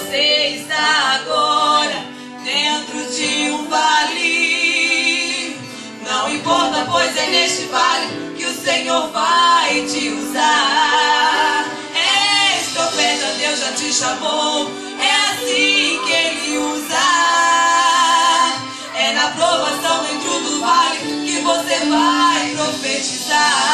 você está agora dentro de um vale. Não importa, pois é neste vale que o Senhor vai te usar. És profeta, Deus já te chamou, é assim que Ele usa. É na provação dentro do vale que você vai profetizar.